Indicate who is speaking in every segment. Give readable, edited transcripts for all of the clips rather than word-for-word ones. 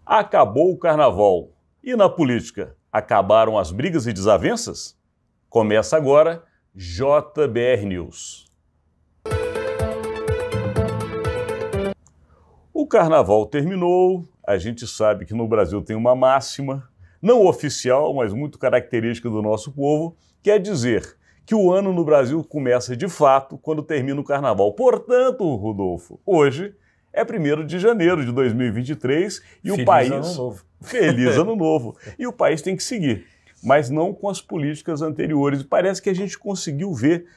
Speaker 1: Acabou o carnaval. E na política, acabaram as brigas e desavenças? Começa agora JBR News. O carnaval terminou, a gente sabe que no Brasil tem uma máxima, não oficial, mas muito característica do nosso povo, que é dizer que o ano no Brasil começa de fato quando termina o carnaval. Portanto, Rodolfo, hoje é 1º de janeiro de 2023 e o país...
Speaker 2: Feliz Ano Novo.
Speaker 1: Feliz Ano Novo. E o país tem que seguir, mas não com as políticas anteriores. E parece que a gente conseguiu ver,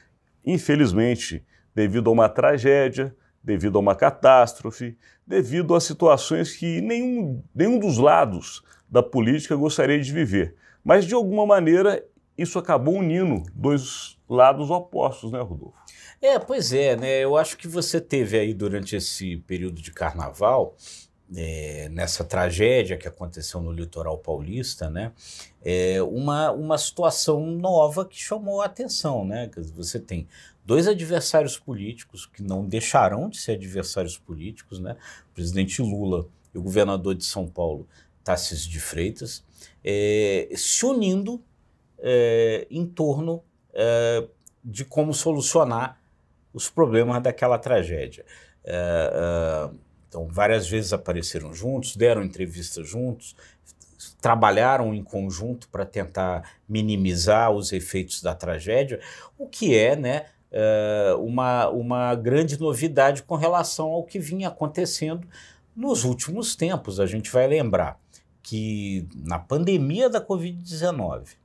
Speaker 1: infelizmente, devido a uma tragédia, devido a uma catástrofe, devido a situações que nenhum dos lados da política gostaria de viver. Mas, de alguma maneira, isso acabou unindo dois lados opostos, né, Rodolfo?
Speaker 2: Pois é, né? Eu acho que você teve aí durante esse período de carnaval, nessa tragédia que aconteceu no litoral paulista, né? Uma situação nova que chamou a atenção, né? Você tem dois adversários políticos que não deixarão de ser adversários políticos, né? O presidente Lula e o governador de São Paulo, Tarcísio de Freitas, se unindo em torno de como solucionar os problemas daquela tragédia. Então, várias vezes apareceram juntos, deram entrevistas juntos, trabalharam em conjunto para tentar minimizar os efeitos da tragédia, o que é, né, uma grande novidade com relação ao que vinha acontecendo nos últimos tempos. A gente vai lembrar que na pandemia da Covid-19,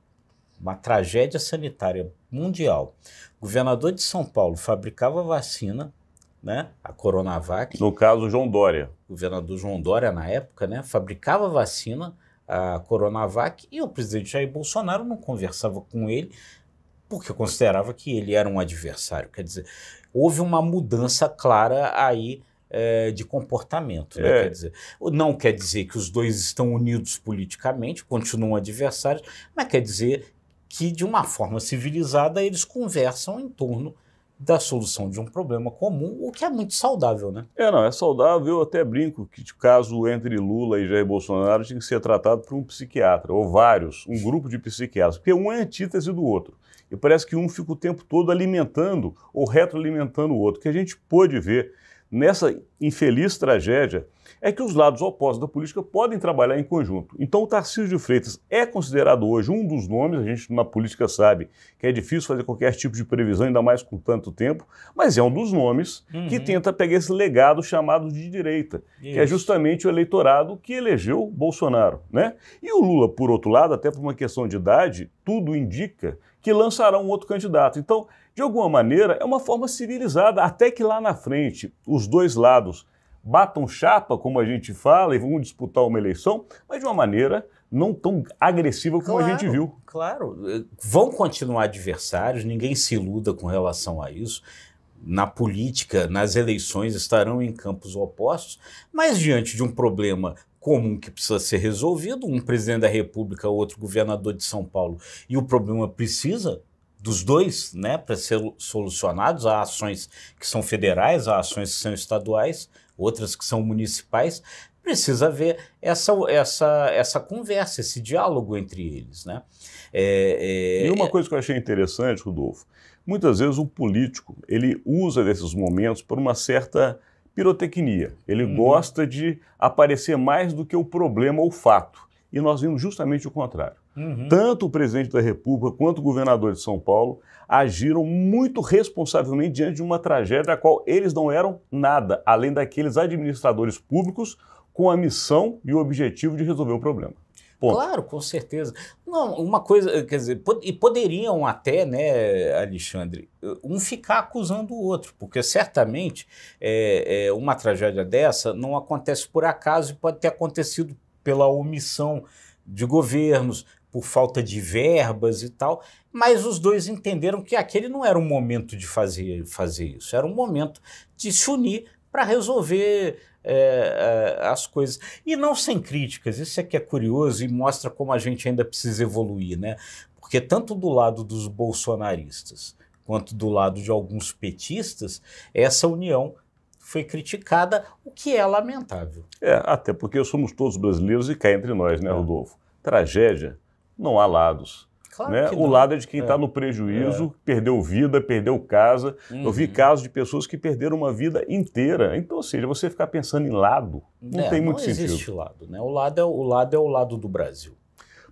Speaker 2: uma tragédia sanitária mundial, o governador de São Paulo fabricava vacina, né, a Coronavac.
Speaker 1: No caso, João Dória.
Speaker 2: O governador João Dória, na época, né, fabricava vacina, a Coronavac, e o presidente Jair Bolsonaro não conversava com ele porque considerava que ele era um adversário. Quer dizer, houve uma mudança clara aí de comportamento. Né? Não quer dizer que os dois estão unidos politicamente, continuam adversários, mas quer dizer que, de uma forma civilizada, eles conversam em torno da solução de um problema comum, o que é muito saudável, né?
Speaker 1: Não, é saudável. Eu até brinco que o caso entre Lula e Jair Bolsonaro tinha que ser tratado por um psiquiatra, ou vários, um grupo de psiquiatras, porque um é antítese do outro. E parece que um fica o tempo todo alimentando ou retroalimentando o outro. O que a gente pôde ver nessa infeliz tragédia é que os lados opostos da política podem trabalhar em conjunto. Então o Tarcísio de Freitas é considerado hoje um dos nomes, a gente na política sabe que é difícil fazer qualquer tipo de previsão, ainda mais com tanto tempo, mas é um dos nomes que tenta pegar esse legado chamado de direita, que é justamente o eleitorado que elegeu Bolsonaro, né? E o Lula, por outro lado, até por uma questão de idade, tudo indica que lançará um outro candidato. Então, de alguma maneira, é uma forma civilizada, até que lá na frente os dois lados batam chapa, como a gente fala, e vão disputar uma eleição, mas de uma maneira não tão agressiva como a gente viu.
Speaker 2: Claro, vão continuar adversários, ninguém se iluda com relação a isso. Na política, nas eleições, estarão em campos opostos, mas diante de um problema comum que precisa ser resolvido, um presidente da República, outro governador de São Paulo, e o problema precisa dos dois, né, para ser solucionados. Há ações que são federais, há ações que são estaduais, outras que são municipais. Precisa haver essa conversa, esse diálogo entre eles, né?
Speaker 1: E uma coisa que eu achei interessante, Rodolfo, muitas vezes o político ele usa desses momentos por uma certa pirotecnia. Ele gosta de aparecer mais do que o problema ou o fato. E nós vimos justamente o contrário. Tanto o presidente da República quanto o governador de São Paulo agiram muito responsavelmente diante de uma tragédia da qual eles não eram nada, além daqueles administradores públicos com a missão e o objetivo de resolver o problema. Ponto.
Speaker 2: Claro, com certeza. Não, uma coisa, quer dizer, e poderiam até, né, Alexandre, um ficar acusando o outro, porque certamente uma tragédia dessa não acontece por acaso e pode ter acontecido pela omissão de governos, por falta de verbas e tal, mas os dois entenderam que aquele não era o momento de fazer isso, era um momento de se unir para resolver as coisas. E não sem críticas, isso é que é curioso e mostra como a gente ainda precisa evoluir, né? Porque tanto do lado dos bolsonaristas quanto do lado de alguns petistas, essa união foi criticada, o que é lamentável.
Speaker 1: Até porque somos todos brasileiros e cá entre nós, né, Rodolfo? Tragédia, não há lados.
Speaker 2: Claro
Speaker 1: né?
Speaker 2: que
Speaker 1: O
Speaker 2: não.
Speaker 1: lado é de quem está no prejuízo, perdeu vida, perdeu casa. Eu vi casos de pessoas que perderam uma vida inteira. Então, ou seja, você ficar pensando em lado, não tem muito sentido.
Speaker 2: Não existe lado, né? O lado é o lado do Brasil.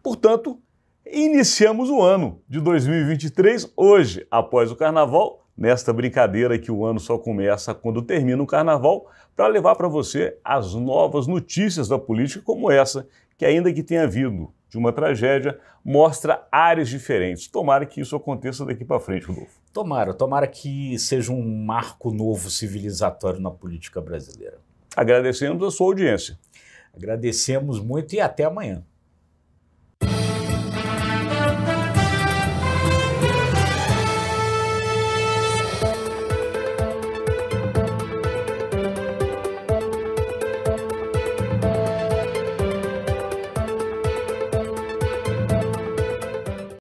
Speaker 1: Portanto, iniciamos o ano de 2023 hoje, após o Carnaval, nesta brincadeira que o ano só começa quando termina o Carnaval, para levar para você as novas notícias da política como essa, que ainda que tenha havido de uma tragédia, mostra áreas diferentes. Tomara que isso aconteça daqui para frente, Rodolfo.
Speaker 2: Tomara que seja um marco novo civilizatório na política brasileira.
Speaker 1: Agradecemos a sua audiência.
Speaker 2: Agradecemos muito e até amanhã.